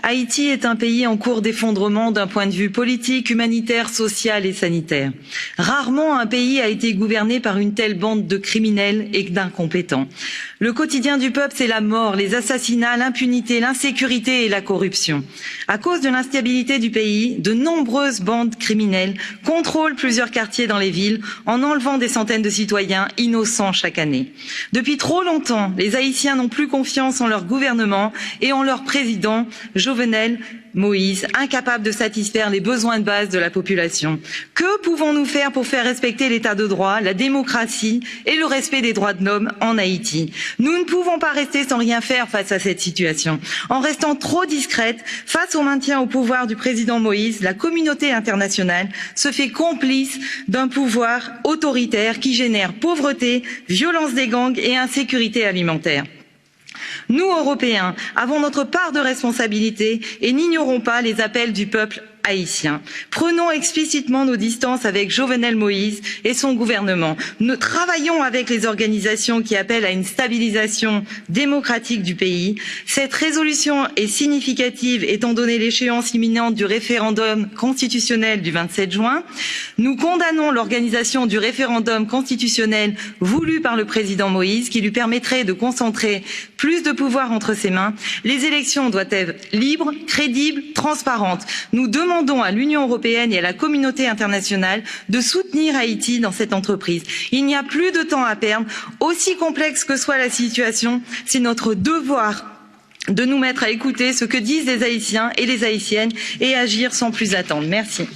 Haïti est un pays en cours d'effondrement d'un point de vue politique, humanitaire, social et sanitaire. Rarement un pays a été gouverné par une telle bande de criminels et d'incompétents. Le quotidien du peuple, c'est la mort, les assassinats, l'impunité, l'insécurité et la corruption. À cause de l'instabilité du pays, de nombreuses bandes criminelles contrôlent plusieurs quartiers dans les villes en enlevant des centaines de citoyens innocents chaque année. Depuis trop longtemps, les Haïtiens n'ont plus confiance en leur gouvernement et en leur président, Jovenel Moïse, incapable de satisfaire les besoins de base de la population. Que pouvons-nous faire pour faire respecter l'état de droit, la démocratie et le respect des droits de l'homme en Haïti? Nous ne pouvons pas rester sans rien faire face à cette situation. En restant trop discrète, face au maintien au pouvoir du président Moïse, la communauté internationale se fait complice d'un pouvoir autoritaire qui génère pauvreté, violence des gangs et insécurité alimentaire. Nous, Européens, avons notre part de responsabilité et n'ignorons pas les appels du peuple haïtien. Prenons explicitement nos distances avec Jovenel Moïse et son gouvernement. Nous travaillons avec les organisations qui appellent à une stabilisation démocratique du pays. Cette résolution est significative étant donné l'échéance imminente du référendum constitutionnel du 27 juin. Nous condamnons l'organisation du référendum constitutionnel voulu par le président Moïse qui lui permettrait de concentrer plus de pouvoir entre ses mains. Les élections doivent être libres, crédibles, transparentes. Nous demandons à l'Union européenne et à la communauté internationale de soutenir Haïti dans cette entreprise. Il n'y a plus de temps à perdre. Aussi complexe que soit la situation, c'est notre devoir de nous mettre à écouter ce que disent les Haïtiens et les Haïtiennes et agir sans plus attendre. Merci.